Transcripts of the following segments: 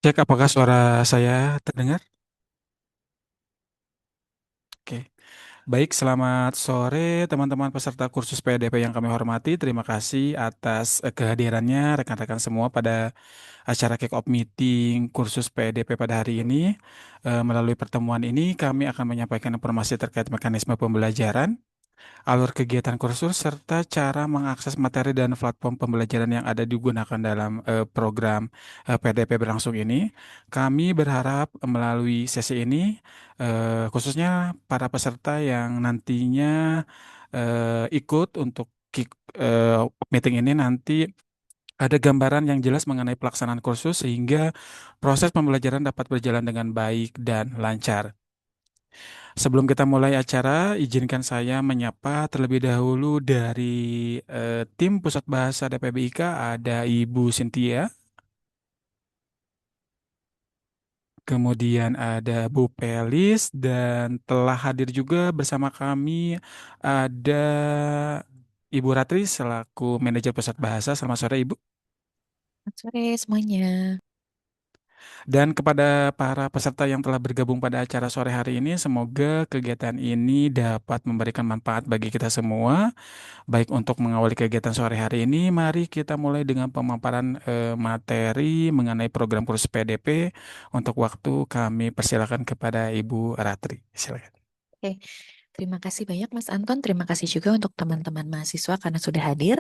Cek apakah suara saya terdengar? Oke. Baik, selamat sore teman-teman peserta kursus PDP yang kami hormati. Terima kasih atas kehadirannya rekan-rekan semua pada acara kick-off meeting kursus PDP pada hari ini. Melalui pertemuan ini kami akan menyampaikan informasi terkait mekanisme pembelajaran, alur kegiatan kursus, serta cara mengakses materi dan platform pembelajaran yang ada digunakan dalam program PDP berlangsung ini. Kami berharap melalui sesi ini, khususnya para peserta yang nantinya ikut untuk meeting ini nanti ada gambaran yang jelas mengenai pelaksanaan kursus sehingga proses pembelajaran dapat berjalan dengan baik dan lancar. Sebelum kita mulai acara, izinkan saya menyapa terlebih dahulu dari tim Pusat Bahasa DPBIK, ada Ibu Cynthia, kemudian ada Bu Pelis, dan telah hadir juga bersama kami ada Ibu Ratri selaku Manajer Pusat Bahasa. Selamat sore, Ibu. Selamat sore semuanya. Dan kepada para peserta yang telah bergabung pada acara sore hari ini, semoga kegiatan ini dapat memberikan manfaat bagi kita semua. Baik, untuk mengawali kegiatan sore hari ini, mari kita mulai dengan pemaparan materi mengenai program kursus PDP. Untuk waktu kami persilakan kepada Ibu Ratri. Silakan. Oke, terima kasih banyak Mas Anton. Terima kasih juga untuk teman-teman mahasiswa karena sudah hadir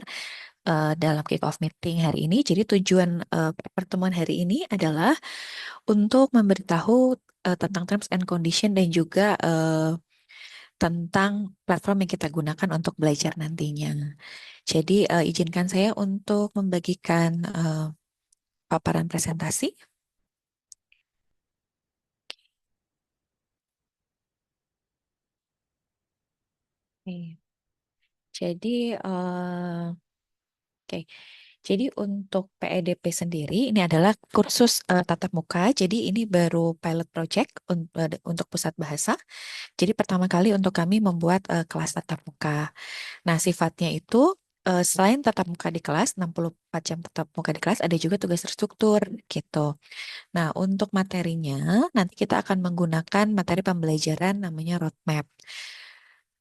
dalam kick-off meeting hari ini. Jadi tujuan pertemuan hari ini adalah untuk memberitahu tentang terms and condition dan juga tentang platform yang kita gunakan untuk belajar nantinya. Jadi izinkan saya untuk membagikan paparan presentasi. Oke. Jadi oke. Jadi untuk PEDP sendiri ini adalah kursus tatap muka. Jadi ini baru pilot project untuk pusat bahasa. Jadi pertama kali untuk kami membuat kelas tatap muka. Nah, sifatnya itu selain tatap muka di kelas, 64 jam tatap muka di kelas, ada juga tugas terstruktur gitu. Nah, untuk materinya nanti kita akan menggunakan materi pembelajaran namanya roadmap.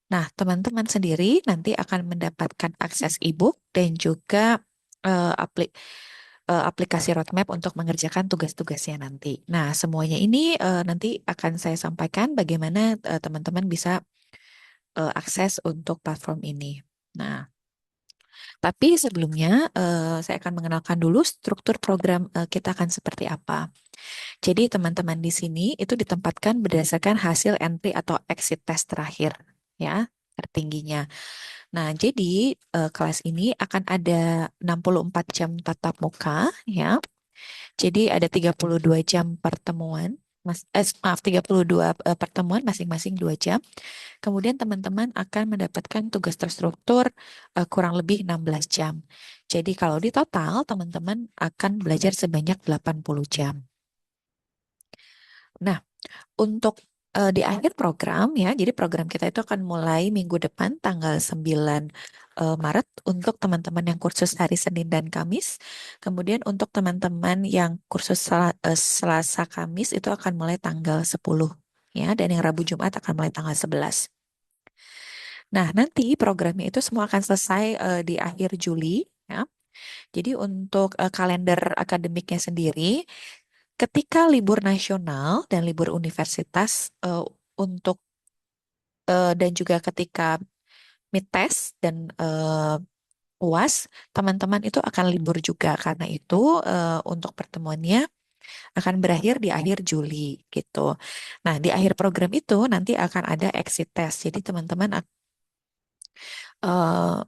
Nah, teman-teman sendiri nanti akan mendapatkan akses e-book dan juga eh, apli- aplikasi roadmap untuk mengerjakan tugas-tugasnya nanti. Nah, semuanya ini nanti akan saya sampaikan bagaimana teman-teman bisa akses untuk platform ini. Nah, tapi sebelumnya saya akan mengenalkan dulu struktur program kita akan seperti apa. Jadi teman-teman di sini itu ditempatkan berdasarkan hasil entry atau exit test terakhir, ya, tertingginya. Nah, jadi kelas ini akan ada 64 jam tatap muka, ya. Jadi ada 32 jam pertemuan. Maaf, 32 pertemuan masing-masing 2 jam. Kemudian teman-teman akan mendapatkan tugas terstruktur kurang lebih 16 jam. Jadi kalau di total teman-teman akan belajar sebanyak 80 jam. Nah, untuk di akhir program ya, jadi program kita itu akan mulai minggu depan tanggal 9 Maret untuk teman-teman yang kursus hari Senin dan Kamis. Kemudian untuk teman-teman yang kursus Selasa Kamis itu akan mulai tanggal 10 ya, dan yang Rabu Jumat akan mulai tanggal 11. Nah, nanti programnya itu semua akan selesai di akhir Juli ya. Jadi untuk kalender akademiknya sendiri, ketika libur nasional dan libur universitas untuk dan juga ketika mid test dan UAS, teman-teman itu akan libur juga karena itu untuk pertemuannya akan berakhir di akhir Juli gitu. Nah, di akhir program itu nanti akan ada exit test. Jadi teman-teman eh,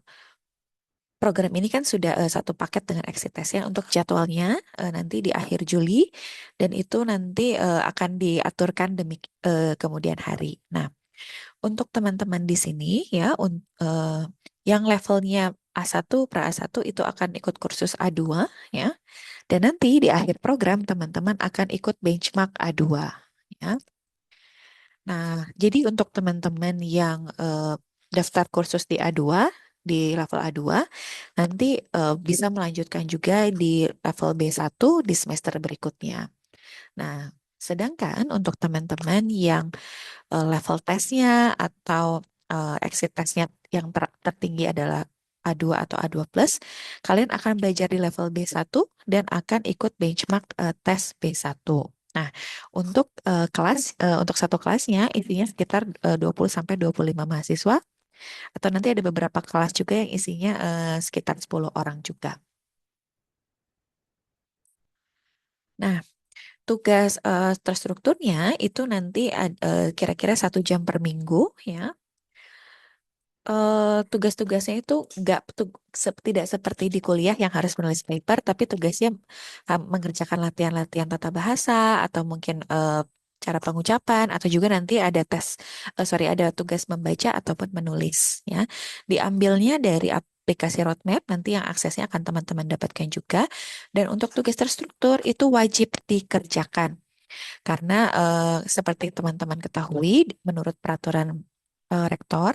program ini kan sudah satu paket dengan exit testnya untuk jadwalnya nanti di akhir Juli dan itu nanti akan diaturkan demi kemudian hari. Nah, untuk teman-teman di sini ya yang levelnya A1 pra A1 itu akan ikut kursus A2 ya. Dan nanti di akhir program teman-teman akan ikut benchmark A2 ya. Nah, jadi untuk teman-teman yang daftar kursus di A2 di level A2 nanti bisa melanjutkan juga di level B1 di semester berikutnya. Nah, sedangkan untuk teman-teman yang level tesnya atau exit tesnya yang tertinggi adalah A2 atau A2 plus, kalian akan belajar di level B1 dan akan ikut benchmark tes B1. Nah, untuk untuk satu kelasnya isinya sekitar 20 sampai 25 mahasiswa atau nanti ada beberapa kelas juga yang isinya sekitar 10 orang juga. Nah, tugas terstrukturnya itu nanti kira-kira 1 jam per minggu ya. Tugas-tugasnya itu nggak tidak seperti di kuliah yang harus menulis paper, tapi tugasnya mengerjakan latihan-latihan tata bahasa atau mungkin cara pengucapan atau juga nanti ada ada tugas membaca ataupun menulis ya. Diambilnya dari aplikasi roadmap nanti yang aksesnya akan teman-teman dapatkan juga. Dan untuk tugas terstruktur itu wajib dikerjakan karena seperti teman-teman ketahui menurut peraturan rektor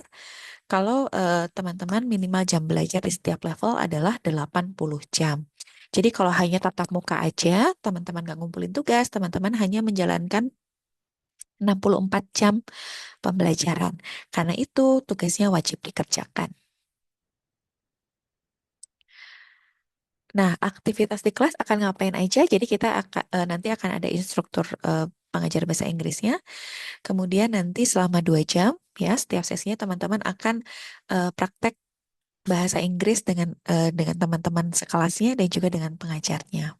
kalau teman-teman minimal jam belajar di setiap level adalah 80 jam. Jadi kalau hanya tatap muka aja, teman-teman nggak ngumpulin tugas, teman-teman hanya menjalankan 64 jam pembelajaran. Karena itu tugasnya wajib dikerjakan. Nah, aktivitas di kelas akan ngapain aja? Jadi kita nanti akan ada instruktur pengajar bahasa Inggrisnya. Kemudian nanti selama 2 jam, ya setiap sesinya teman-teman akan praktek bahasa Inggris dengan teman-teman sekelasnya dan juga dengan pengajarnya.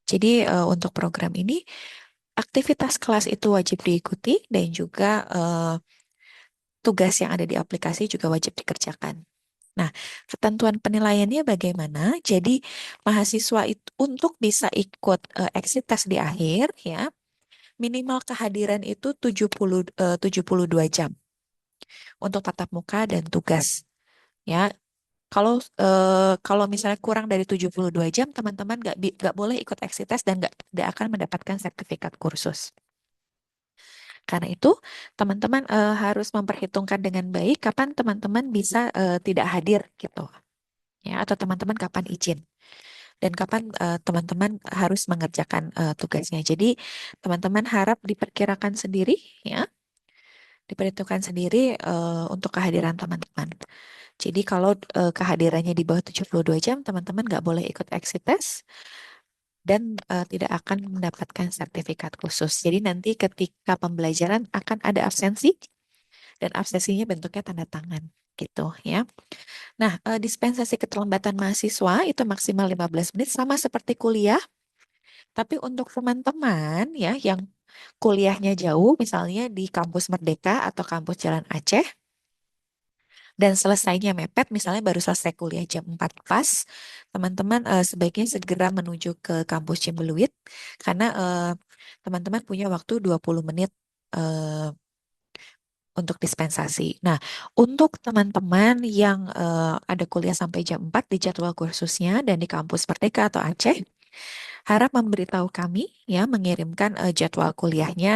Jadi untuk program ini aktivitas kelas itu wajib diikuti dan juga tugas yang ada di aplikasi juga wajib dikerjakan. Nah, ketentuan penilaiannya bagaimana? Jadi mahasiswa itu untuk bisa ikut exit test di akhir ya, minimal kehadiran itu 72 jam untuk tatap muka dan tugas. Ya, kalau misalnya kurang dari 72 jam, teman-teman nggak boleh ikut exit test dan nggak akan mendapatkan sertifikat kursus. Karena itu, teman-teman harus memperhitungkan dengan baik kapan teman-teman bisa tidak hadir gitu, ya, atau teman-teman kapan izin dan kapan teman-teman harus mengerjakan tugasnya. Jadi, teman-teman harap diperkirakan sendiri, ya, diperhitungkan sendiri untuk kehadiran teman-teman. Jadi kalau kehadirannya di bawah 72 jam, teman-teman nggak boleh ikut exit test dan tidak akan mendapatkan sertifikat khusus. Jadi nanti ketika pembelajaran akan ada absensi dan absensinya bentuknya tanda tangan gitu ya. Nah, dispensasi keterlambatan mahasiswa itu maksimal 15 menit sama seperti kuliah, tapi untuk teman-teman ya yang kuliahnya jauh misalnya di kampus Merdeka atau kampus Jalan Aceh dan selesainya mepet, misalnya baru selesai kuliah jam 4 pas, teman-teman sebaiknya segera menuju ke kampus Cimbeluit karena teman-teman punya waktu 20 menit eh, untuk dispensasi. Nah, untuk teman-teman yang ada kuliah sampai jam 4 di jadwal kursusnya dan di kampus Merdeka atau Aceh, harap memberitahu kami ya mengirimkan jadwal kuliahnya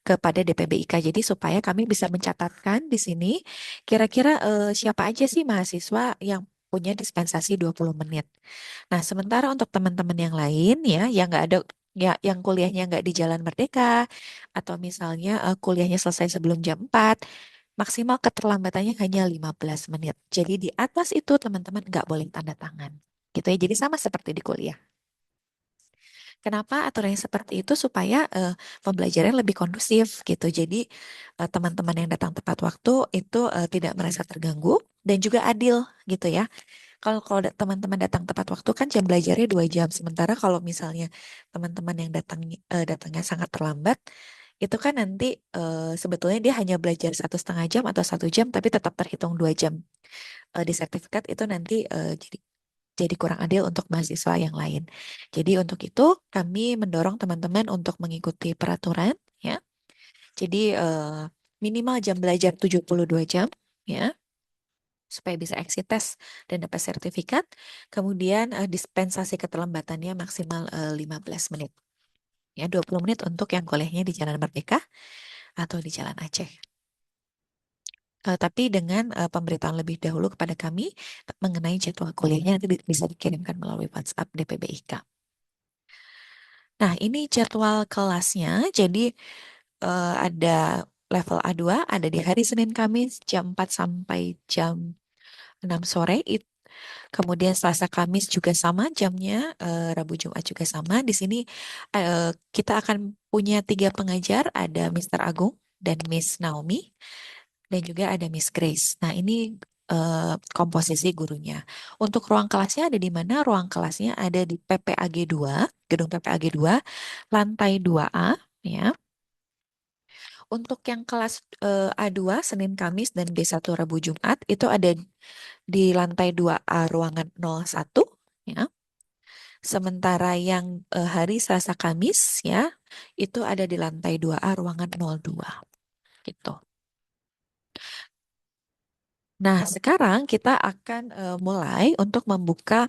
kepada DPBIK. Jadi supaya kami bisa mencatatkan di sini kira-kira siapa aja sih mahasiswa yang punya dispensasi 20 menit. Nah, sementara untuk teman-teman yang lain ya yang nggak ada ya yang kuliahnya nggak di Jalan Merdeka atau misalnya kuliahnya selesai sebelum jam 4, maksimal keterlambatannya hanya 15 menit. Jadi di atas itu teman-teman nggak boleh tanda tangan. Gitu ya. Jadi sama seperti di kuliah. Kenapa aturannya seperti itu? Supaya pembelajaran lebih kondusif gitu. Jadi teman-teman yang datang tepat waktu itu tidak merasa terganggu dan juga adil gitu ya. Kalau teman-teman datang tepat waktu kan jam belajarnya 2 jam. Sementara kalau misalnya teman-teman yang datangnya sangat terlambat, itu kan nanti sebetulnya dia hanya belajar 1,5 jam atau 1 jam, tapi tetap terhitung 2 jam. Di sertifikat itu nanti jadi kurang adil untuk mahasiswa yang lain. Jadi untuk itu kami mendorong teman-teman untuk mengikuti peraturan ya. Jadi minimal jam belajar 72 jam ya supaya bisa exit test dan dapat sertifikat. Kemudian dispensasi keterlambatannya maksimal 15 menit. Ya, 20 menit untuk yang kuliahnya di Jalan Merdeka atau di Jalan Aceh. Tapi dengan pemberitahuan lebih dahulu kepada kami mengenai jadwal kuliahnya nanti bisa dikirimkan melalui WhatsApp DPBIK. Nah, ini jadwal kelasnya. Jadi ada level A2 ada di hari Senin Kamis jam 4 sampai jam 6 sore. Kemudian Selasa Kamis juga sama jamnya, Rabu Jumat juga sama. Di sini kita akan punya tiga pengajar, ada Mr. Agung dan Miss Naomi, dan juga ada Miss Grace. Nah, ini komposisi gurunya. Untuk ruang kelasnya ada di mana? Ruang kelasnya ada di PPAG 2, gedung PPAG 2, lantai 2A, ya. Untuk yang kelas A2 Senin Kamis dan B1 Rabu Jumat itu ada di lantai 2A ruangan 01, ya. Sementara yang hari Selasa Kamis, ya, itu ada di lantai 2A ruangan 02 gitu. Nah, sekarang kita akan mulai untuk membuka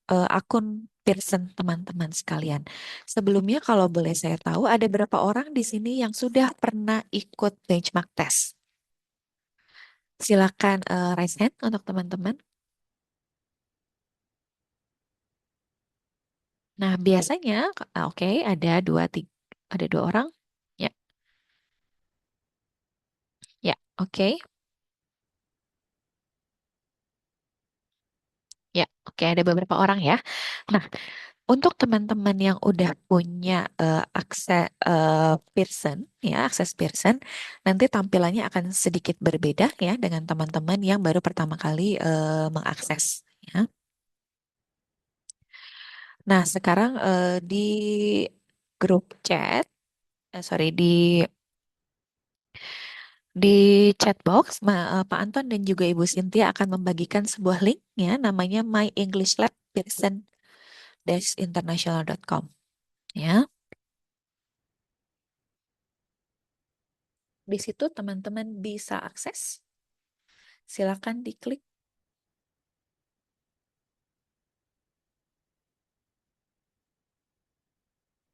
akun Pearson teman-teman sekalian. Sebelumnya kalau boleh saya tahu ada berapa orang di sini yang sudah pernah ikut benchmark test? Silakan raise hand untuk teman-teman. Nah, biasanya, oke, ada dua, tiga, ada dua orang. Ya, ya, oke, ya, oke, ada beberapa orang ya. Nah, untuk teman-teman yang udah punya akses Pearson, ya, akses Pearson, nanti tampilannya akan sedikit berbeda ya dengan teman-teman yang baru pertama kali mengakses. Ya. Nah, sekarang di grup chat, sorry, di chat box, Pak Anton dan juga Ibu Cynthia akan membagikan sebuah link ya, namanya My English Lab Pearson-international.com ya. Di situ teman-teman bisa akses. Silakan diklik.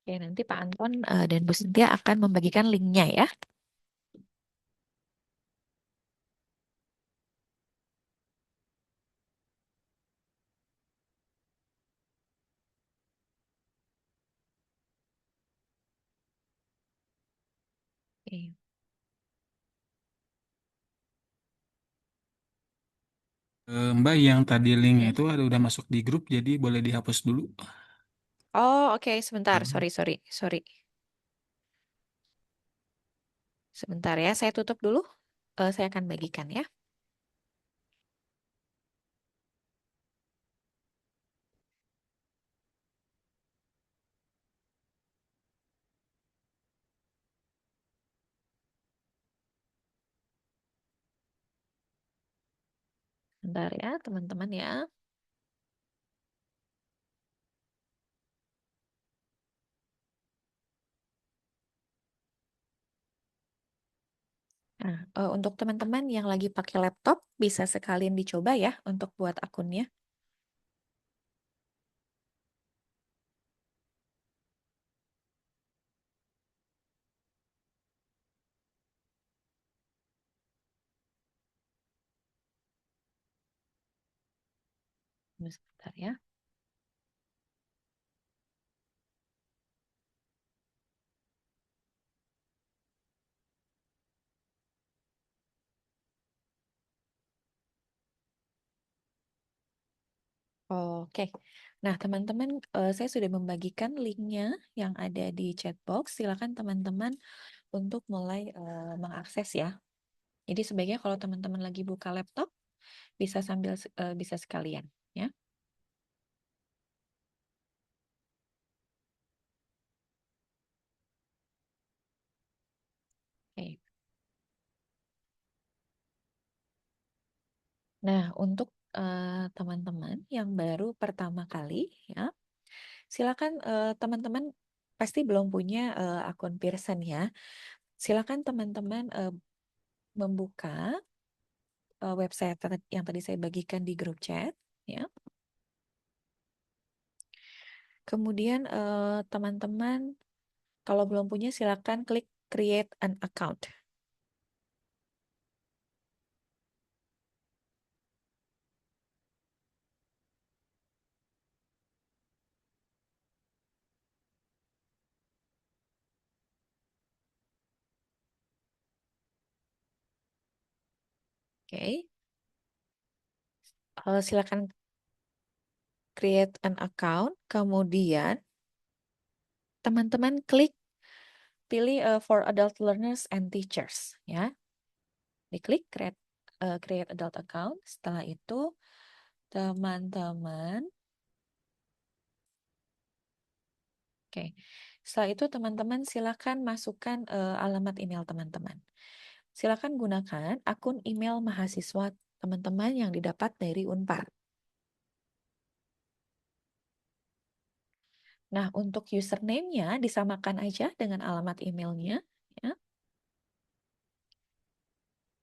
Ya, nanti Pak Anton dan Bu Cynthia akan membagikan linknya ya. Oke. Mbak yang tadi linknya Hmm. itu ada udah masuk di grup, jadi boleh dihapus dulu. Oh, oke, sebentar. Ya. Sorry, sorry, sorry. Sebentar ya, saya tutup dulu. Saya akan bagikan ya. Sebentar ya, teman-teman ya. Nah, untuk teman-teman yang lagi pakai laptop, bisa sekalian dicoba ya untuk buat akunnya. Sebentar ya. Oke. Nah, teman-teman, saya sudah membagikan linknya yang ada di chat box. Silakan teman-teman untuk mulai mengakses ya. Jadi sebaiknya kalau teman-teman lagi buka laptop, bisa sambil bisa sekalian ya. Oke. Nah, untuk teman-teman yang baru pertama kali ya, silakan teman-teman pasti belum punya akun Pearson ya. Silakan teman-teman membuka website yang tadi saya bagikan di grup chat ya. Kemudian teman-teman kalau belum punya silakan klik create an account. Oke. Silakan create an account, kemudian teman-teman klik pilih for adult learners and teachers ya. Diklik create adult account. Setelah itu teman-teman oke. Setelah itu teman-teman silakan masukkan alamat email teman-teman. Silakan gunakan akun email mahasiswa teman-teman yang didapat dari Unpar. Nah, untuk username-nya disamakan aja dengan alamat emailnya ya.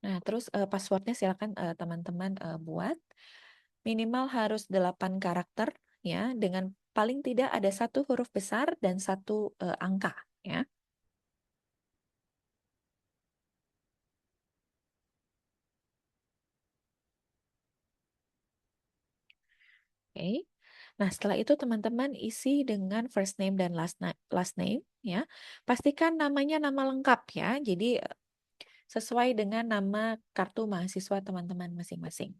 Nah, terus passwordnya silakan teman-teman buat. Minimal harus 8 karakter ya, dengan paling tidak ada satu huruf besar dan satu angka ya. Oke. Nah, setelah itu teman-teman isi dengan first name dan last name ya. Pastikan namanya nama lengkap ya. Jadi sesuai dengan nama kartu mahasiswa teman-teman masing-masing.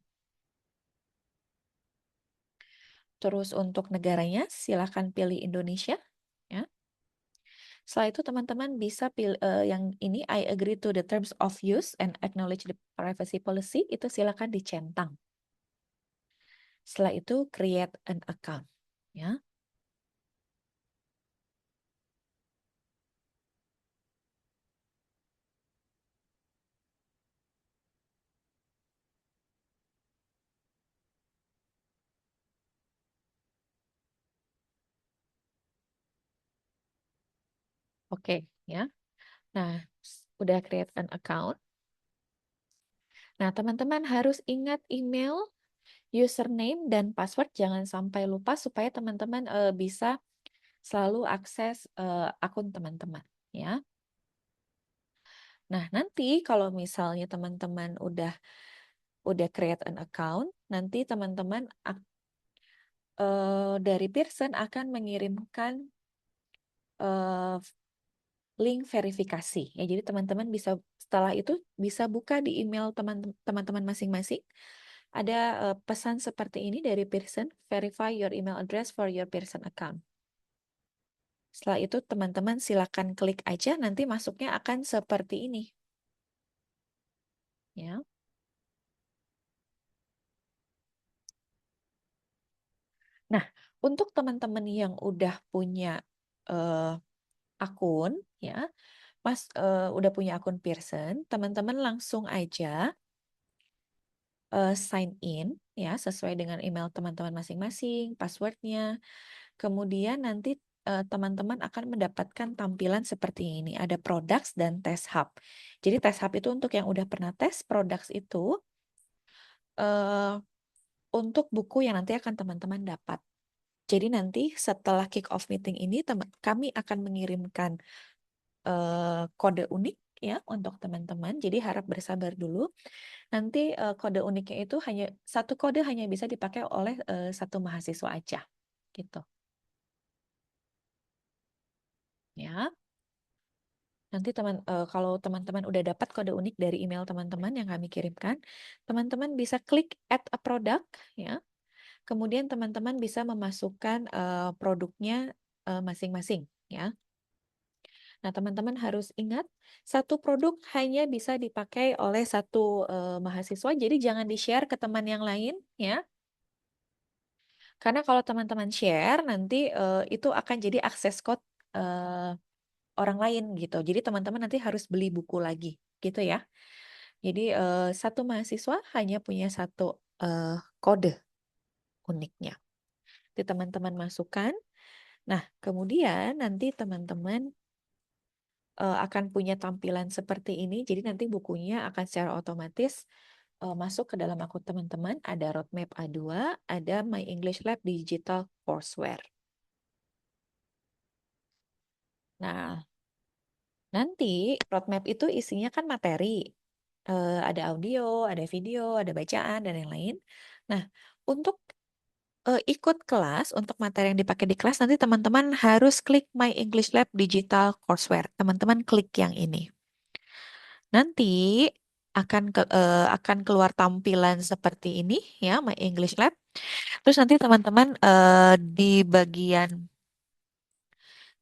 Terus untuk negaranya silahkan pilih Indonesia ya. Setelah itu teman-teman bisa pilih yang ini I agree to the terms of use and acknowledge the privacy policy, itu silakan dicentang. Setelah itu create an account ya. Oke ya. Nah, udah create an account. Nah, teman-teman harus ingat email, username dan password, jangan sampai lupa supaya teman-teman bisa selalu akses akun teman-teman ya. Nah, nanti kalau misalnya teman-teman udah create an account, nanti teman-teman dari Pearson akan mengirimkan eh, link verifikasi ya. Jadi teman-teman bisa setelah itu bisa buka di email teman-teman masing-masing. Ada pesan seperti ini dari Pearson, verify your email address for your Pearson account. Setelah itu teman-teman silakan klik aja, nanti masuknya akan seperti ini. Ya. Nah, untuk teman-teman yang udah punya akun ya, udah punya akun Pearson, teman-teman langsung aja sign in ya sesuai dengan email teman-teman masing-masing, passwordnya. Kemudian nanti teman-teman akan mendapatkan tampilan seperti ini. Ada products dan test hub. Jadi test hub itu untuk yang udah pernah tes, products itu eh, untuk buku yang nanti akan teman-teman dapat. Jadi nanti setelah kick off meeting ini kami akan mengirimkan kode unik ya untuk teman-teman. Jadi harap bersabar dulu. Nanti kode uniknya itu hanya satu kode hanya bisa dipakai oleh satu mahasiswa aja, gitu. Ya, nanti kalau teman-teman udah dapat kode unik dari email teman-teman yang kami kirimkan, teman-teman bisa klik add a product, ya. Kemudian teman-teman bisa memasukkan produknya masing-masing, ya. Nah, teman-teman harus ingat satu produk hanya bisa dipakai oleh satu mahasiswa, jadi jangan di-share ke teman yang lain, ya. Karena kalau teman-teman share nanti itu akan jadi akses code orang lain gitu. Jadi teman-teman nanti harus beli buku lagi gitu ya. Jadi satu mahasiswa hanya punya satu kode uniknya. Jadi teman-teman masukkan. Nah, kemudian nanti teman-teman akan punya tampilan seperti ini. Jadi nanti bukunya akan secara otomatis masuk ke dalam akun teman-teman. Ada roadmap A2, ada My English Lab Digital Courseware. Nah, nanti roadmap itu isinya kan materi. Ada audio, ada video, ada bacaan, dan yang lain. Nah, untuk ikut kelas, untuk materi yang dipakai di kelas, nanti teman-teman harus klik My English Lab Digital Courseware. Teman-teman klik yang ini. Nanti akan keluar tampilan seperti ini ya, My English Lab. Terus nanti teman-teman di bagian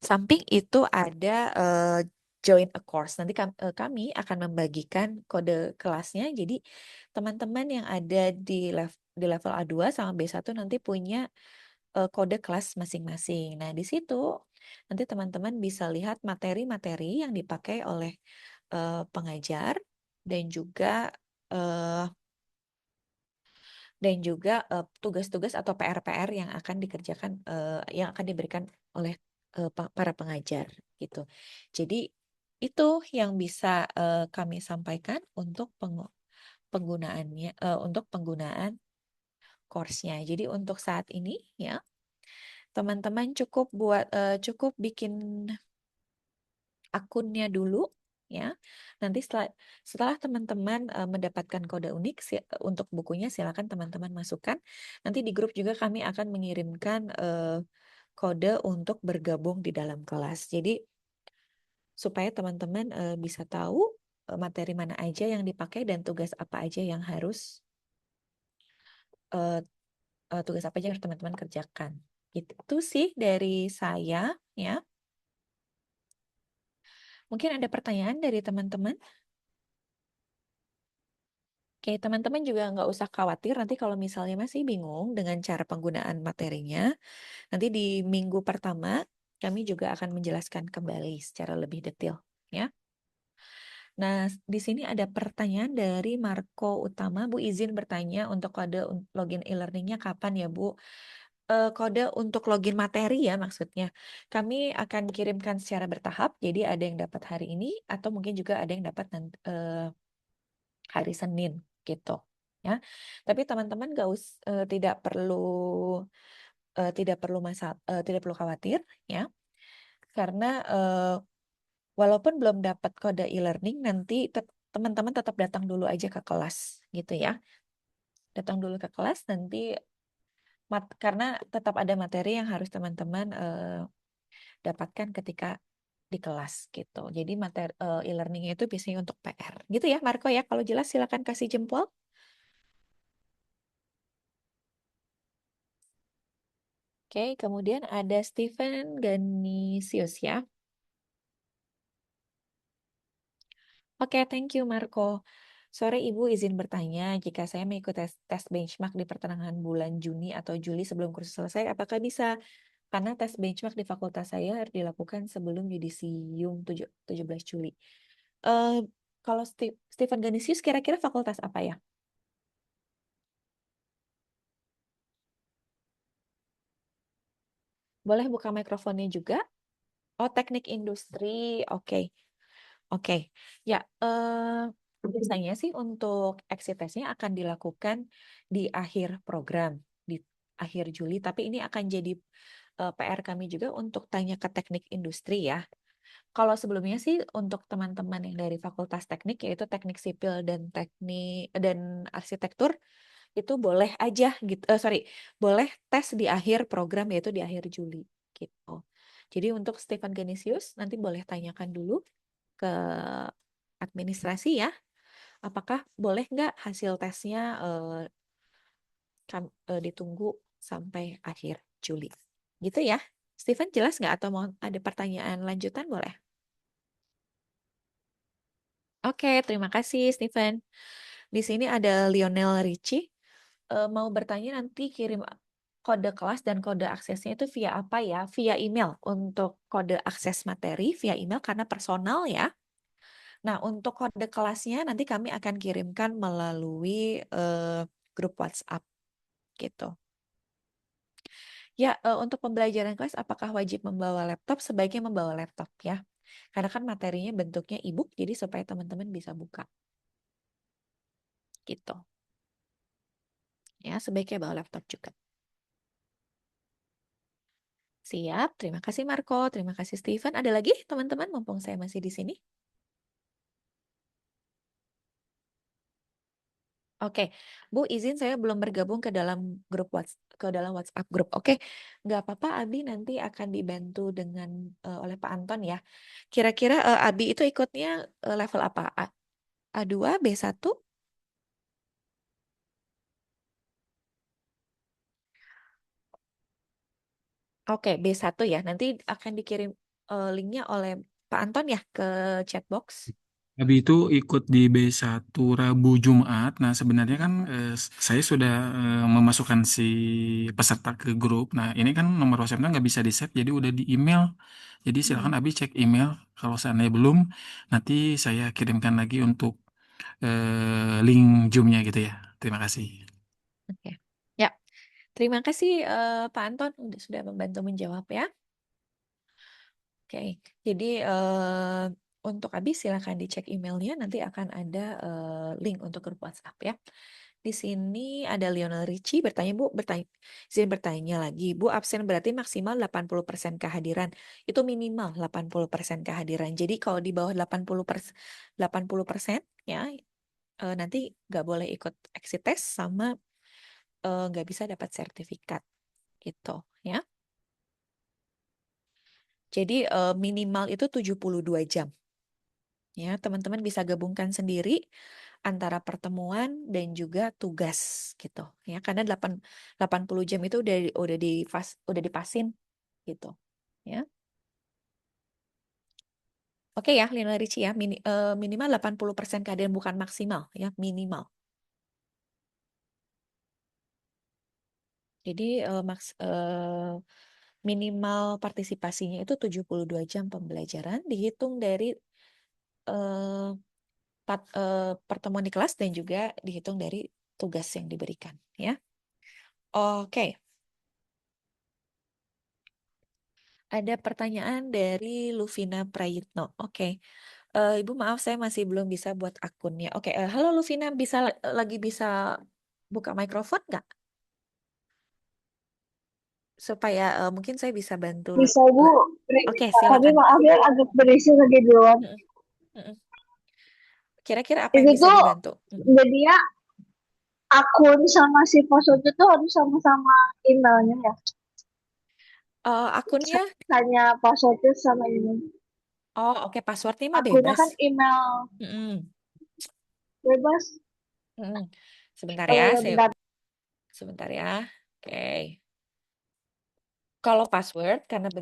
samping itu ada join a course. Nanti kami akan membagikan kode kelasnya. Jadi teman-teman yang ada di level A2 sama B1 nanti punya kode kelas masing-masing. Nah, di situ nanti teman-teman bisa lihat materi-materi yang dipakai oleh pengajar dan juga eh, tugas-tugas atau PR-PR yang akan dikerjakan yang akan diberikan oleh para pengajar gitu. Jadi itu yang bisa kami sampaikan untuk penggunaannya untuk penggunaan course-nya. Jadi untuk saat ini ya teman-teman cukup bikin akunnya dulu ya. Nanti setelah teman-teman mendapatkan kode unik untuk bukunya silakan teman-teman masukkan. Nanti di grup juga kami akan mengirimkan kode untuk bergabung di dalam kelas. Jadi supaya teman-teman bisa tahu materi mana aja yang dipakai dan tugas apa aja yang harus eh, tugas apa aja yang harus teman-teman kerjakan. Itu sih dari saya ya. Mungkin ada pertanyaan dari teman-teman. Oke, teman-teman juga nggak usah khawatir nanti kalau misalnya masih bingung dengan cara penggunaan materinya, nanti di minggu pertama kami juga akan menjelaskan kembali secara lebih detail, ya. Nah, di sini ada pertanyaan dari Marco Utama. Bu izin bertanya untuk kode login e-learningnya kapan ya, Bu? Kode untuk login materi ya maksudnya. Kami akan kirimkan secara bertahap, jadi ada yang dapat hari ini atau mungkin juga ada yang dapat nanti, hari Senin gitu ya. Tapi teman-teman tidak perlu khawatir ya karena walaupun belum dapat kode e-learning nanti teman-teman tetap datang dulu aja ke kelas gitu ya. Datang dulu ke kelas nanti karena tetap ada materi yang harus teman-teman dapatkan ketika di kelas gitu. Jadi materi e-learningnya itu biasanya untuk PR. Gitu ya Marco ya. Kalau jelas silakan kasih jempol. Oke, kemudian ada Steven Ganisius ya. Oke, thank you Marco. Sore Ibu izin bertanya, jika saya mengikuti tes benchmark di pertengahan bulan Juni atau Juli sebelum kursus selesai, apakah bisa? Karena tes benchmark di fakultas saya harus dilakukan sebelum yudisium 17 Juli. Eh, kalau Steven Ganisius kira-kira fakultas apa ya? Boleh buka mikrofonnya juga? Oh, teknik industri. Oke. Oke, ya biasanya sih untuk exit testnya akan dilakukan di akhir program di akhir Juli, tapi ini akan jadi PR kami juga untuk tanya ke teknik industri ya. Kalau sebelumnya sih untuk teman-teman yang dari Fakultas Teknik yaitu teknik sipil dan arsitektur itu boleh aja gitu, sorry, boleh tes di akhir program yaitu di akhir Juli gitu. Jadi untuk Stefan Genisius nanti boleh tanyakan dulu ke administrasi ya, apakah boleh nggak hasil tesnya ditunggu sampai akhir Juli. Gitu ya. Steven jelas nggak atau mau ada pertanyaan lanjutan boleh? Oke, terima kasih Steven. Di sini ada Lionel Richie. Mau bertanya nanti kirim kode kelas dan kode aksesnya itu via apa ya? Via email untuk kode akses materi via email karena personal ya. Nah, untuk kode kelasnya nanti kami akan kirimkan melalui grup WhatsApp gitu. Ya, untuk pembelajaran kelas apakah wajib membawa laptop? Sebaiknya membawa laptop ya. Karena kan materinya bentuknya e-book jadi supaya teman-teman bisa buka gitu. Ya, sebaiknya bawa laptop juga. Siap, terima kasih Marco, terima kasih Steven. Ada lagi teman-teman mumpung saya masih di sini? Oke, Bu izin saya belum bergabung ke dalam WhatsApp grup. Oke, nggak apa-apa. Abi nanti akan dibantu oleh Pak Anton ya. Kira-kira Abi itu ikutnya level apa? A2, B1. Oke, B1 ya. Nanti akan dikirim linknya oleh Pak Anton ya ke chatbox. Abi itu ikut di B1 Rabu Jumat. Nah, sebenarnya kan Mm-mm. saya sudah memasukkan si peserta ke grup. Nah, ini kan nomor WhatsApp-nya nggak bisa di-save, jadi udah di email. Jadi silakan Hmm, Abi cek email. Kalau seandainya belum, nanti saya kirimkan lagi untuk link Zoom-nya gitu ya. Terima kasih. oke. Ya, terima kasih Pak Anton sudah membantu menjawab ya. Oke, jadi untuk Abi silakan dicek emailnya, nanti akan ada link untuk grup WhatsApp ya. Di sini ada Lionel Richie bertanya, Bu, izin bertanya lagi, Bu, absen berarti maksimal 80% kehadiran. Itu minimal 80% kehadiran. Jadi kalau di bawah 80% ya, nanti nggak boleh ikut exit test sama nggak bisa dapat sertifikat gitu ya. Jadi minimal itu 72 jam. Ya, teman-teman bisa gabungkan sendiri antara pertemuan dan juga tugas gitu. Ya, karena 80 jam itu udah dipasin gitu. Ya. Oke ya, Lina Ricci ya, minimal 80% keadaan bukan maksimal ya, minimal. Jadi minimal partisipasinya itu 72 jam pembelajaran dihitung dari eh, pertemuan di kelas dan juga dihitung dari tugas yang diberikan ya. Oke, ada pertanyaan dari Luvina Prayitno. Oke, Ibu maaf saya masih belum bisa buat akunnya. Oke, halo Luvina, lagi bisa buka mikrofon nggak? Supaya mungkin saya bisa bantu. Bisa Bu, la- Oke, tapi silakan. maaf ya agak berisik lagi di luar. Mm-mm, mm-mm. Kira-kira apa yang Itu bisa tuh dibantu? jadinya akun sama si password itu harus sama-sama emailnya ya. Akunnya, Hanya passwordnya sama email. oh oke, passwordnya mah Akunnya bebas. kan email Mm-mm, bebas. mm-mm. Sebentar ya, Bentar. sebentar ya. Oke. Kalau password, karena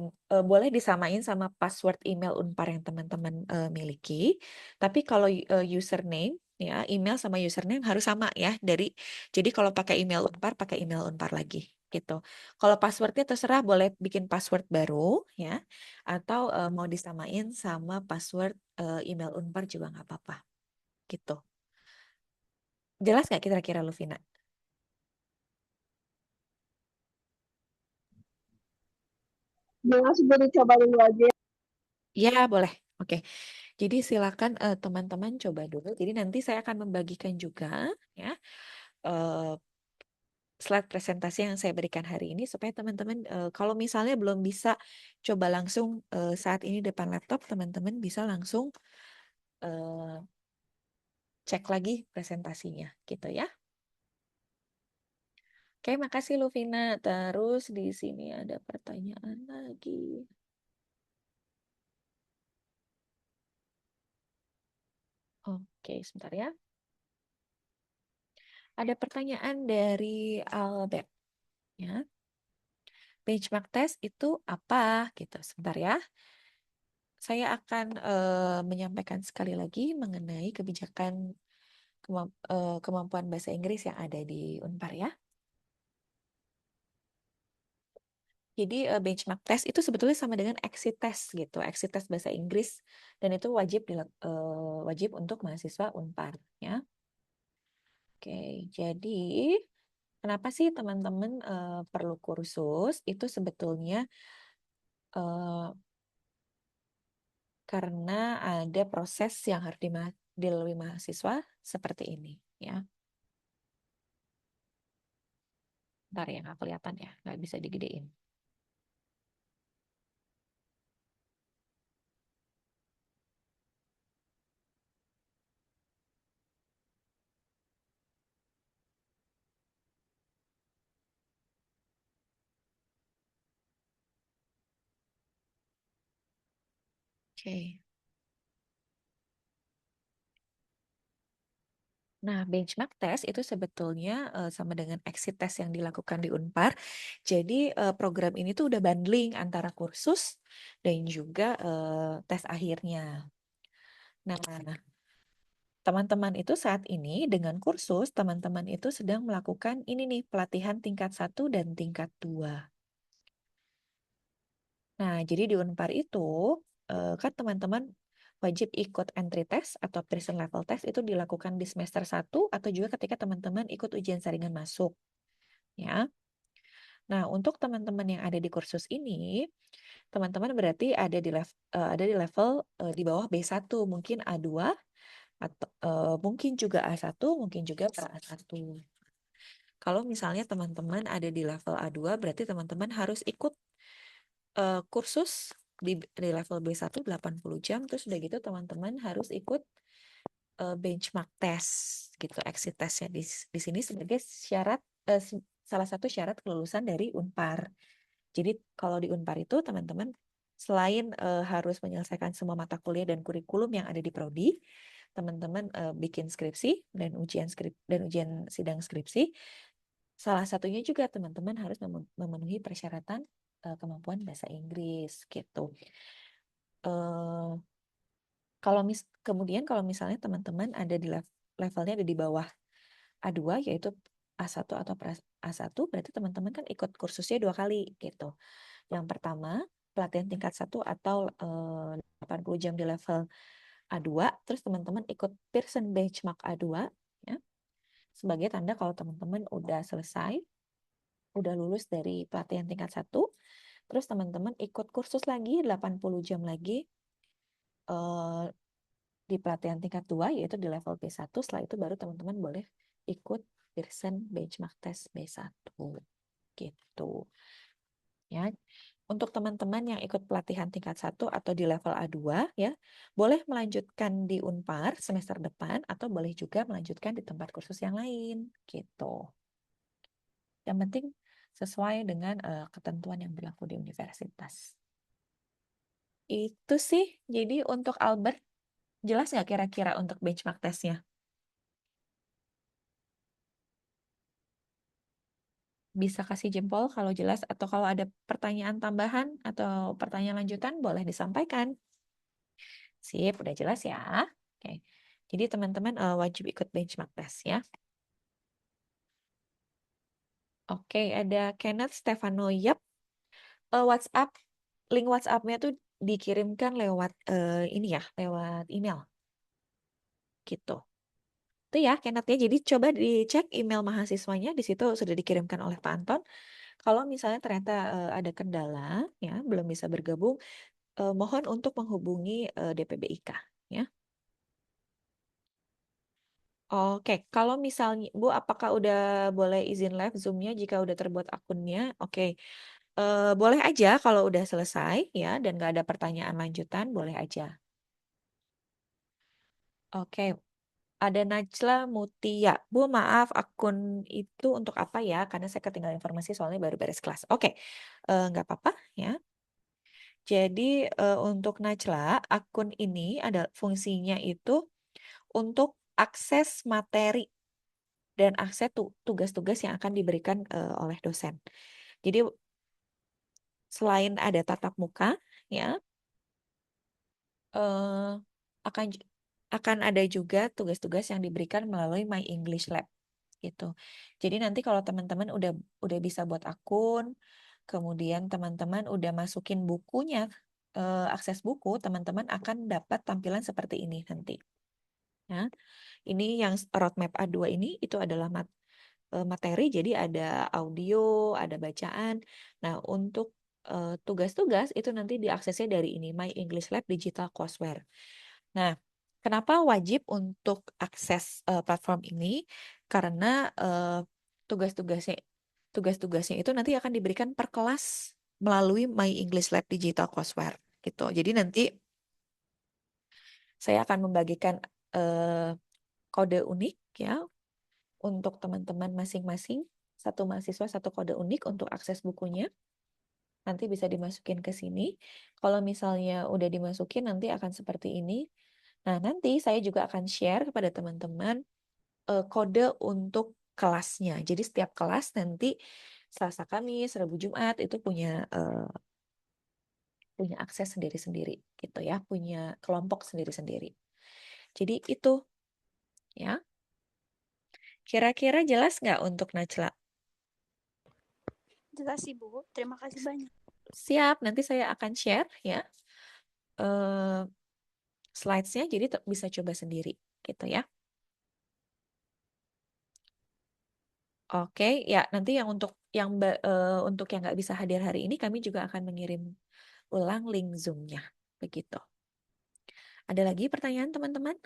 boleh disamain sama password email Unpar yang teman-teman miliki. Tapi kalau username, ya email sama username harus sama ya. Jadi kalau pakai email Unpar, pakai email Unpar lagi gitu. Kalau passwordnya terserah boleh bikin password baru ya, atau mau disamain sama password email Unpar juga nggak apa-apa gitu. Jelas nggak kira-kira Luvina? Jangan sebelum dicoba dulu aja. Ya boleh. Oke. Jadi silakan teman-teman coba dulu. Jadi nanti saya akan membagikan juga ya eh, slide presentasi yang saya berikan hari ini supaya teman-teman kalau misalnya belum bisa coba langsung saat ini depan laptop, teman-teman bisa langsung eh, cek lagi presentasinya gitu ya. Oke, makasih Luvina. Terus di sini ada pertanyaan lagi. Oke, sebentar ya. Ada pertanyaan dari Albert ya. Benchmark test itu apa gitu. Sebentar ya. Saya akan menyampaikan sekali lagi mengenai kebijakan kemampuan bahasa Inggris yang ada di Unpar ya. Jadi benchmark test itu sebetulnya sama dengan exit test gitu, exit test bahasa Inggris dan itu wajib untuk mahasiswa Unpar ya. Oke, jadi kenapa sih teman-teman perlu kursus? Itu sebetulnya eh, karena ada proses yang harus dilalui mahasiswa seperti ini ya. Ntar ya nggak kelihatan ya, nggak bisa digedein. Oke. Nah, benchmark test itu sebetulnya sama dengan exit test yang dilakukan di Unpar. Jadi program ini tuh udah bundling antara kursus dan juga tes akhirnya. Nah, teman-teman itu saat ini dengan kursus, teman-teman itu sedang melakukan ini nih, pelatihan tingkat 1 dan tingkat 2. Nah, jadi di Unpar itu kan teman-teman wajib ikut entry test atau person level test itu dilakukan di semester 1 atau juga ketika teman-teman ikut ujian saringan masuk, ya. Nah, untuk teman-teman yang ada di kursus ini, teman-teman berarti ada di level di bawah B1, mungkin A2 atau mungkin juga A1, mungkin juga pra A1. Kalau misalnya teman-teman ada di level A2, berarti teman-teman harus ikut kursus di level B1 80 jam, terus udah gitu teman-teman harus ikut benchmark test gitu, exit testnya di sini sebagai syarat salah satu syarat kelulusan dari Unpar. Jadi kalau di Unpar itu teman-teman selain harus menyelesaikan semua mata kuliah dan kurikulum yang ada di prodi, teman-teman bikin skripsi dan ujian sidang skripsi. Salah satunya juga teman-teman harus memenuhi persyaratan kemampuan bahasa Inggris gitu. Eh, kemudian kalau misalnya teman-teman ada di levelnya ada di bawah A2 yaitu A1 atau A1, berarti teman-teman kan ikut kursusnya 2 kali gitu. Yang pertama, pelatihan tingkat 1 atau 80 jam di level A2, terus teman-teman ikut Pearson Benchmark A2 ya, sebagai tanda kalau teman-teman udah selesai, udah lulus dari pelatihan tingkat 1, terus teman-teman ikut kursus lagi 80 jam lagi eh, di pelatihan tingkat 2 yaitu di level B1. Setelah itu baru teman-teman boleh ikut Pearson Benchmark Test B1 gitu. Ya. Untuk teman-teman yang ikut pelatihan tingkat 1 atau di level A2 ya, boleh melanjutkan di Unpar semester depan atau boleh juga melanjutkan di tempat kursus yang lain gitu. Yang penting sesuai dengan ketentuan yang berlaku di universitas. Itu sih. Jadi untuk Albert, jelas nggak kira-kira untuk benchmark testnya? Bisa kasih jempol kalau jelas, atau kalau ada pertanyaan tambahan atau pertanyaan lanjutan boleh disampaikan. Sip, udah jelas ya. Oke. Jadi teman-teman wajib ikut benchmark test ya. Oke, ada Kenneth Stefano. Yap, WhatsApp, link WhatsApp-nya tuh dikirimkan lewat ini ya, lewat email gitu. Itu ya Kenneth ya. Jadi coba dicek email mahasiswanya, di situ sudah dikirimkan oleh Pak Anton. Kalau misalnya ternyata ada kendala ya, belum bisa bergabung, mohon untuk menghubungi DPBIK ya. Oke, kalau misalnya Bu, apakah udah boleh izin live Zoom-nya jika udah terbuat akunnya? Oke, boleh aja kalau udah selesai ya dan nggak ada pertanyaan lanjutan, boleh aja. Oke, ada Najla Mutia. Bu, maaf akun itu untuk apa ya? Karena saya ketinggalan informasi soalnya baru beres kelas. Oke, nggak apa-apa ya. Jadi untuk Najla, akun ini ada fungsinya itu untuk akses materi dan akses tugas-tugas yang akan diberikan oleh dosen. Jadi selain ada tatap muka, ya eh, akan akan ada juga tugas-tugas yang diberikan melalui My English Lab gitu. Jadi nanti kalau teman-teman udah bisa buat akun, kemudian teman-teman udah masukin bukunya, akses buku, teman-teman akan dapat tampilan seperti ini nanti. Ya, ini yang roadmap A2 ini itu adalah materi, jadi ada audio, ada bacaan. Nah, untuk tugas-tugas itu nanti diaksesnya dari ini, My English Lab Digital Courseware. Nah, kenapa wajib untuk akses platform ini? Karena tugas-tugasnya tugas-tugasnya itu nanti akan diberikan per kelas melalui My English Lab Digital Courseware gitu. Jadi nanti saya akan membagikan kode unik ya untuk teman-teman masing-masing. Satu mahasiswa satu kode unik untuk akses bukunya. Nanti bisa dimasukin ke sini. Kalau misalnya udah dimasukin nanti akan seperti ini. Nah, nanti saya juga akan share kepada teman-teman kode untuk kelasnya. Jadi setiap kelas nanti Selasa, Kamis, Rabu, Jumat itu punya akses sendiri-sendiri gitu ya, punya kelompok sendiri-sendiri. Jadi itu ya. Kira-kira jelas nggak untuk Najla? Jelas Ibu, terima kasih banyak. Siap, nanti saya akan share ya slides-nya, jadi bisa coba sendiri gitu ya. Oke, ya nanti yang untuk yang nggak bisa hadir hari ini kami juga akan mengirim ulang link Zoom-nya. Begitu. Ada lagi pertanyaan teman-teman?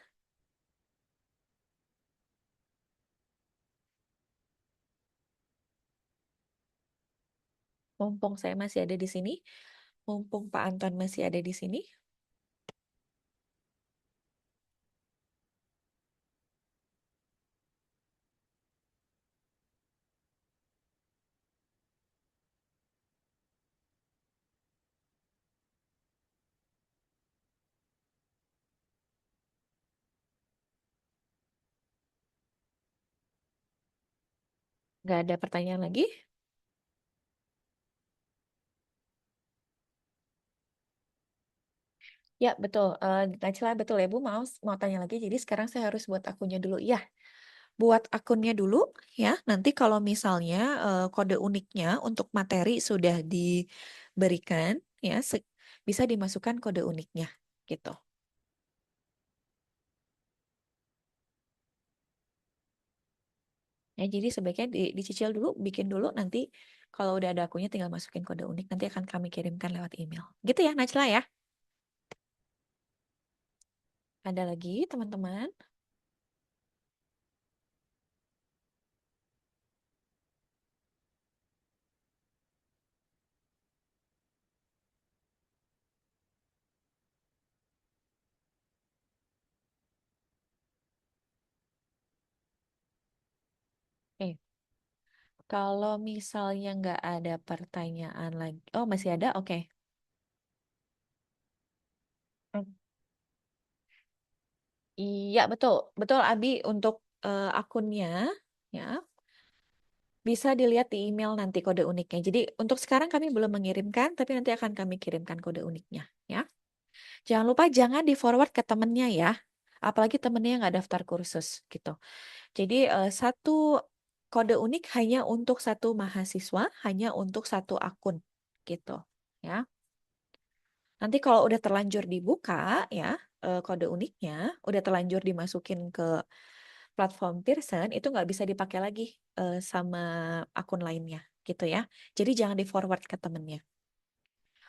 Mumpung saya masih ada di sini, mumpung Pak Anton masih ada di sini. Nggak ada pertanyaan lagi? Ya, betul. Najla, betul ya, Bu. Mau tanya lagi. Jadi sekarang saya harus buat akunnya dulu. Ya, buat akunnya dulu ya. Nanti kalau misalnya kode uniknya untuk materi sudah diberikan, ya bisa dimasukkan kode uniknya gitu. Ya, jadi sebaiknya dicicil dulu, bikin dulu. Nanti kalau udah ada akunnya tinggal masukin kode unik. Nanti akan kami kirimkan lewat email. Gitu ya, Najla ya. Ada lagi teman-teman? Oke. Kalau misalnya nggak ada pertanyaan lagi, oh masih ada, oke. Iya betul, betul Abi untuk akunnya ya bisa dilihat di email nanti kode uniknya. Jadi untuk sekarang kami belum mengirimkan, tapi nanti akan kami kirimkan kode uniknya ya. Jangan lupa jangan di forward ke temennya ya, apalagi temennya yang nggak daftar kursus gitu. Jadi satu kode unik hanya untuk satu mahasiswa, hanya untuk satu akun gitu ya. Nanti kalau udah terlanjur dibuka ya kode uniknya, udah terlanjur dimasukin ke platform Pearson, itu nggak bisa dipakai lagi sama akun lainnya gitu ya. Jadi jangan di forward ke temennya.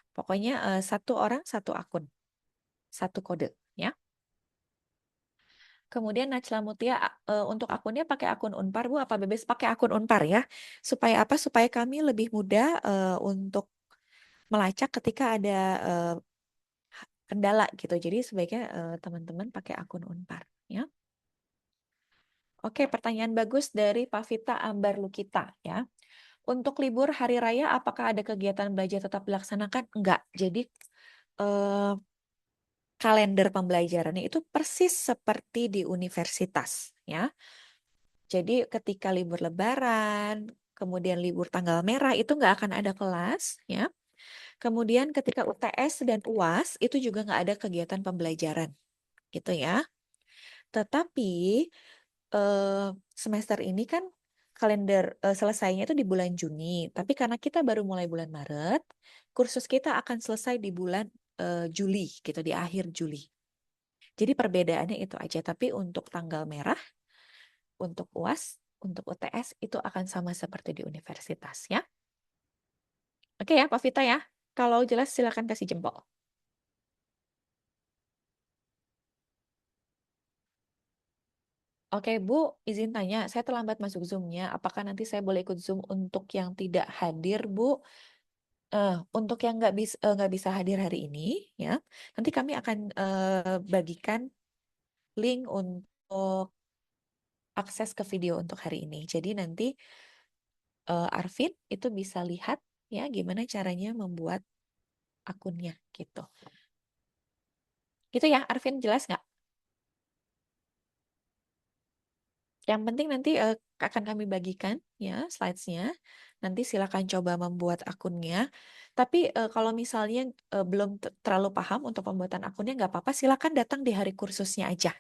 Pokoknya satu orang satu akun, satu kode ya. Kemudian Najla Mutia untuk akunnya pakai akun Unpar Bu apa Bebes pakai akun Unpar ya. Supaya apa? Supaya kami lebih mudah untuk melacak ketika ada kendala gitu. Jadi sebaiknya teman-teman pakai akun Unpar ya. Oke, pertanyaan bagus dari Pavita Ambar Lukita ya. Untuk libur hari raya apakah ada kegiatan belajar tetap dilaksanakan? Enggak. Jadi kalender pembelajarannya itu persis seperti di universitas ya. Jadi ketika libur Lebaran, kemudian libur tanggal merah itu nggak akan ada kelas ya. Kemudian ketika UTS dan UAS itu juga nggak ada kegiatan pembelajaran gitu ya. Tetapi semester ini kan kalender selesainya itu di bulan Juni. Tapi karena kita baru mulai bulan Maret, kursus kita akan selesai di bulan Juli gitu, di akhir Juli. Jadi perbedaannya itu aja. Tapi untuk tanggal merah, untuk UAS, untuk UTS itu akan sama seperti di universitas ya. Oke ya, Pak Vita ya. Kalau jelas silakan kasih jempol. Oke, Bu, izin tanya, saya terlambat masuk Zoom-nya. Apakah nanti saya boleh ikut Zoom untuk yang tidak hadir, Bu? Untuk yang nggak bisa hadir hari ini, ya, nanti kami akan bagikan link untuk akses ke video untuk hari ini. Jadi nanti Arvin itu bisa lihat ya gimana caranya membuat akunnya gitu. Gitu ya, Arvin jelas nggak? Yang penting nanti akan kami bagikan ya slides-nya. Nanti silakan coba membuat akunnya. Tapi kalau misalnya belum terlalu paham untuk pembuatan akunnya nggak apa-apa, silakan datang di hari kursusnya aja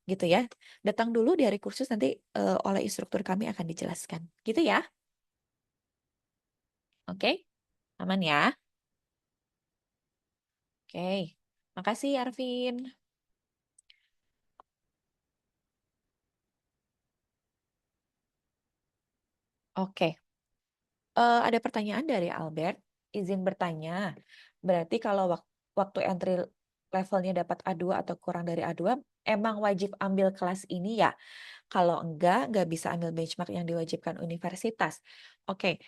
gitu ya. Datang dulu di hari kursus nanti oleh instruktur kami akan dijelaskan. Gitu ya. Oke? Aman ya? Oke. Makasih Arvin. Oke. Ada pertanyaan dari Albert. Izin bertanya. Berarti kalau waktu entry levelnya dapat A2 atau kurang dari A2, emang wajib ambil kelas ini ya? Kalau nggak bisa ambil benchmark yang diwajibkan universitas. Oke,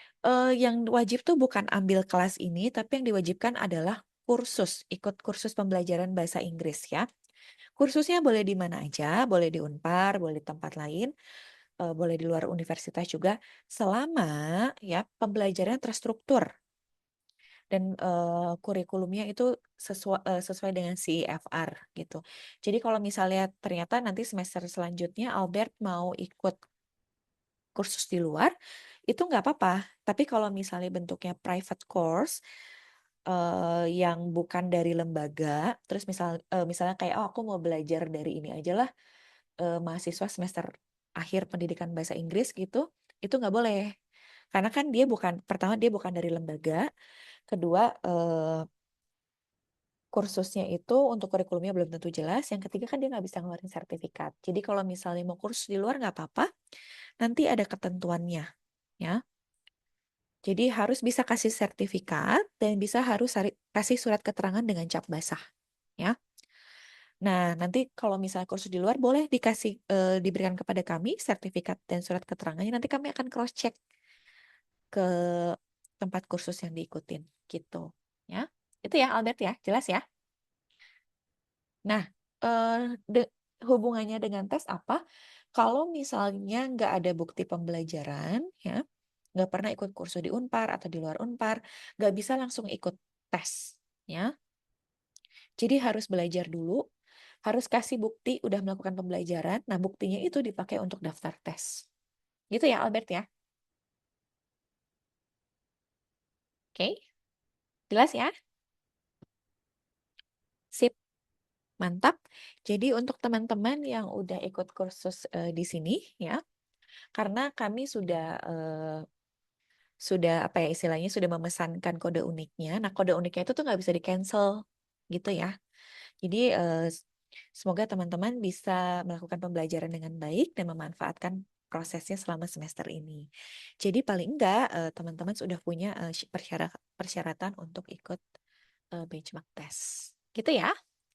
yang wajib tuh bukan ambil kelas ini, tapi yang diwajibkan adalah kursus, ikut kursus pembelajaran bahasa Inggris ya. Kursusnya boleh di mana aja, boleh di Unpar, boleh di tempat lain, boleh di luar universitas juga, selama ya pembelajaran terstruktur dan kurikulumnya itu sesuai dengan CEFR gitu. Jadi kalau misalnya ternyata nanti semester selanjutnya Albert mau ikut kursus di luar, itu nggak apa-apa. Tapi kalau misalnya bentuknya private course yang bukan dari lembaga, terus misalnya kayak oh aku mau belajar dari ini aja lah, mahasiswa semester akhir pendidikan bahasa Inggris gitu, itu nggak boleh. Karena kan pertama dia bukan dari lembaga, kedua kursusnya itu untuk kurikulumnya belum tentu jelas, yang ketiga kan dia nggak bisa ngeluarin sertifikat. Jadi kalau misalnya mau kursus di luar nggak apa-apa, nanti ada ketentuannya ya. Jadi harus bisa kasih sertifikat dan harus kasih surat keterangan dengan cap basah ya. Nah, nanti kalau misalnya kursus di luar boleh diberikan kepada kami sertifikat dan surat keterangannya. Nanti kami akan cross check ke tempat kursus yang diikutin gitu ya. Itu ya Albert ya, jelas ya. Nah, hubungannya dengan tes apa? Kalau misalnya nggak ada bukti pembelajaran ya, nggak pernah ikut kursus di Unpar atau di luar Unpar, nggak bisa langsung ikut tes ya. Jadi harus belajar dulu, harus kasih bukti udah melakukan pembelajaran. Nah, buktinya itu dipakai untuk daftar tes. Gitu ya, Albert ya. Oke, jelas ya? Sip, mantap. Jadi untuk teman-teman yang udah ikut kursus di sini ya, karena kami sudah apa ya istilahnya sudah memesankan kode uniknya. Nah, kode uniknya itu tuh nggak bisa di-cancel gitu ya. Jadi semoga teman-teman bisa melakukan pembelajaran dengan baik dan memanfaatkan prosesnya selama semester ini. Jadi paling enggak teman-teman sudah punya persyaratan untuk ikut benchmark test. Gitu ya.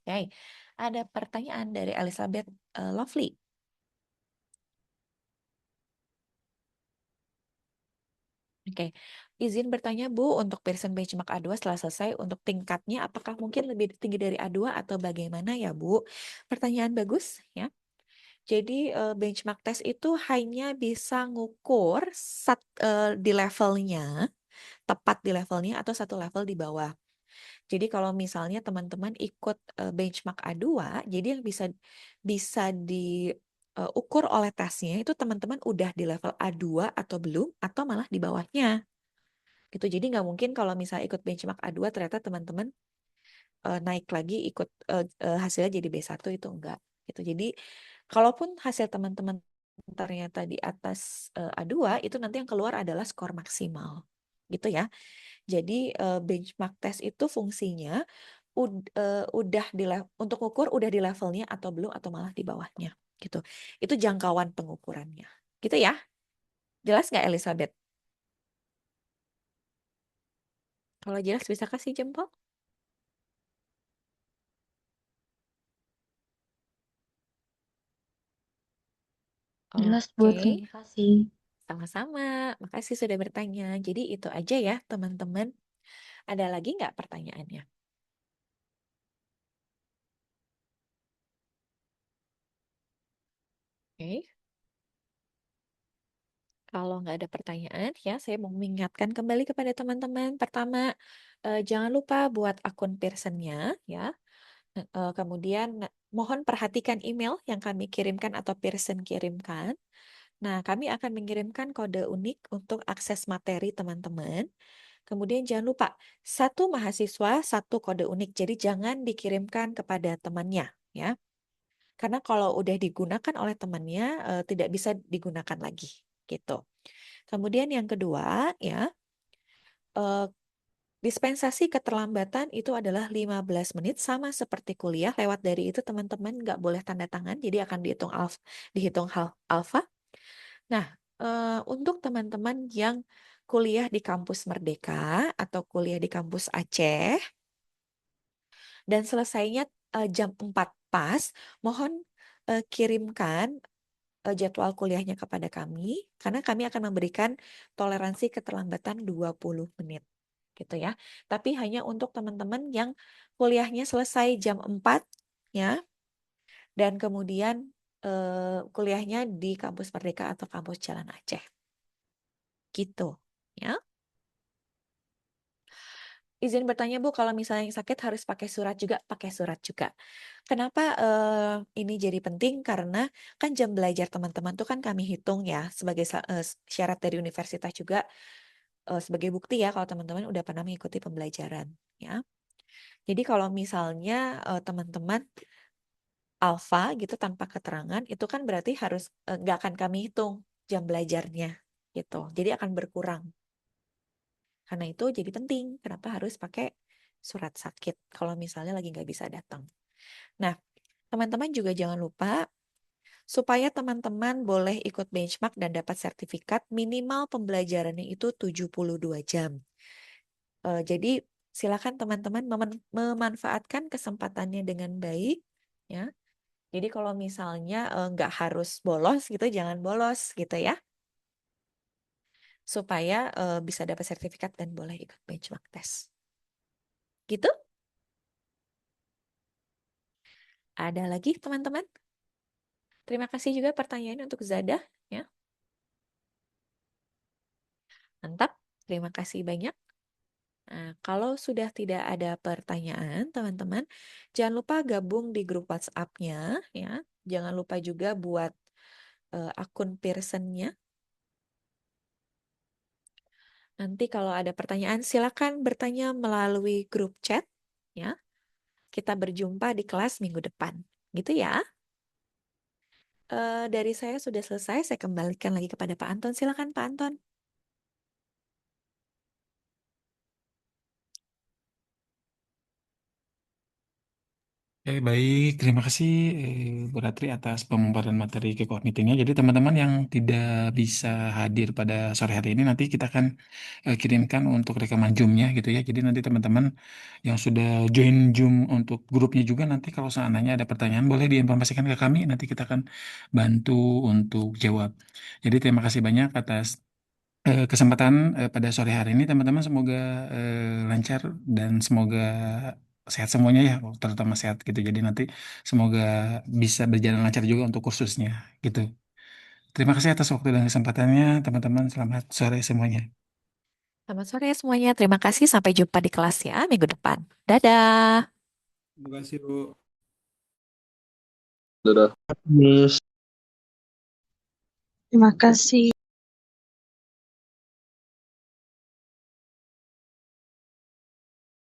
Oke. Ada pertanyaan dari Elizabeth Lovely. Oke, izin bertanya Bu, untuk Pearson Benchmark A2 setelah selesai, untuk tingkatnya apakah mungkin lebih tinggi dari A2 atau bagaimana ya Bu? Pertanyaan bagus ya. Jadi benchmark test itu hanya bisa ngukur di levelnya, tepat di levelnya atau satu level di bawah. Jadi kalau misalnya teman-teman ikut benchmark A2, jadi yang bisa diukur oleh tesnya itu teman-teman udah di level A2 atau belum, atau malah di bawahnya. Gitu. Jadi nggak mungkin kalau misalnya ikut benchmark A2 ternyata teman-teman naik lagi ikut hasilnya jadi B1 itu enggak. Gitu. Jadi kalaupun hasil teman-teman ternyata di atas A2 itu nanti yang keluar adalah skor maksimal. Gitu ya. Jadi benchmark test itu fungsinya udah untuk ukur udah di levelnya atau belum atau malah di bawahnya gitu. Itu jangkauan pengukurannya. Gitu ya. Jelas nggak Elizabeth? Kalau jelas bisa kasih jempol? Jelas, Bu. Oke. Terima kasih. Sama-sama, makasih sudah bertanya. Jadi itu aja ya teman-teman. Ada lagi nggak pertanyaannya? Oke, kalau nggak ada pertanyaan ya saya mau mengingatkan kembali kepada teman-teman. Pertama, jangan lupa buat akun Pearson-nya ya. Kemudian mohon perhatikan email yang kami kirimkan atau Pearson kirimkan. Nah, kami akan mengirimkan kode unik untuk akses materi teman-teman. Kemudian jangan lupa, satu mahasiswa, satu kode unik. Jadi jangan dikirimkan kepada temannya, ya. Karena kalau udah digunakan oleh temannya, tidak bisa digunakan lagi, gitu. Kemudian yang kedua, ya, dispensasi keterlambatan itu adalah 15 menit, sama seperti kuliah. Lewat dari itu teman-teman nggak boleh tanda tangan, jadi akan dihitung alfa. Nah, untuk teman-teman yang kuliah di kampus Merdeka atau kuliah di kampus Aceh dan selesainya jam 4 pas, mohon kirimkan jadwal kuliahnya kepada kami karena kami akan memberikan toleransi keterlambatan 20 menit gitu ya. Tapi hanya untuk teman-teman yang kuliahnya selesai jam 4 ya dan kemudian kuliahnya di kampus Merdeka atau kampus Jalan Aceh. Gitu ya. Izin bertanya Bu, kalau misalnya yang sakit harus pakai surat juga, pakai surat juga. Kenapa ini jadi penting? Karena kan jam belajar teman-teman tuh kan kami hitung ya sebagai syarat dari universitas juga sebagai bukti ya kalau teman-teman udah pernah mengikuti pembelajaran ya. Jadi kalau misalnya teman-teman alfa gitu tanpa keterangan itu kan berarti harus nggak akan kami hitung jam belajarnya gitu. Jadi akan berkurang. Karena itu jadi penting. Kenapa harus pakai surat sakit kalau misalnya lagi nggak bisa datang. Nah, teman-teman juga jangan lupa supaya teman-teman boleh ikut benchmark dan dapat sertifikat minimal pembelajarannya itu 72 jam. Jadi silakan teman-teman memanfaatkan kesempatannya dengan baik ya. Jadi kalau misalnya nggak harus bolos gitu, jangan bolos gitu ya. Supaya bisa dapat sertifikat dan boleh ikut benchmark test. Gitu? Ada lagi teman-teman? Terima kasih juga pertanyaannya untuk Zada ya. Mantap, terima kasih banyak. Nah, kalau sudah tidak ada pertanyaan, teman-teman, jangan lupa gabung di grup WhatsApp-nya ya. Jangan lupa juga buat akun Pearson-nya. Nanti kalau ada pertanyaan, silakan bertanya melalui grup chat ya. Kita berjumpa di kelas minggu depan. Gitu ya. Dari saya sudah selesai, saya kembalikan lagi kepada Pak Anton. Silakan Pak Anton. Baik, terima kasih Bu Ratri atas pemaparan materi kick-off meetingnya. Jadi teman-teman yang tidak bisa hadir pada sore hari ini nanti kita akan kirimkan untuk rekaman Zoom-nya gitu ya. Jadi nanti teman-teman yang sudah join Zoom untuk grupnya juga nanti kalau seandainya ada pertanyaan boleh diinformasikan ke kami. Nanti kita akan bantu untuk jawab. Jadi terima kasih banyak atas kesempatan pada sore hari ini teman-teman, semoga lancar dan semoga sehat semuanya ya, terutama sehat gitu. Jadi nanti semoga bisa berjalan lancar juga untuk kursusnya gitu. Terima kasih atas waktu dan kesempatannya teman-teman. Selamat sore semuanya. Selamat sore semuanya. Terima kasih. Sampai jumpa di kelas ya minggu depan. Dadah. Terima kasih Bu. Dadah. Terima kasih.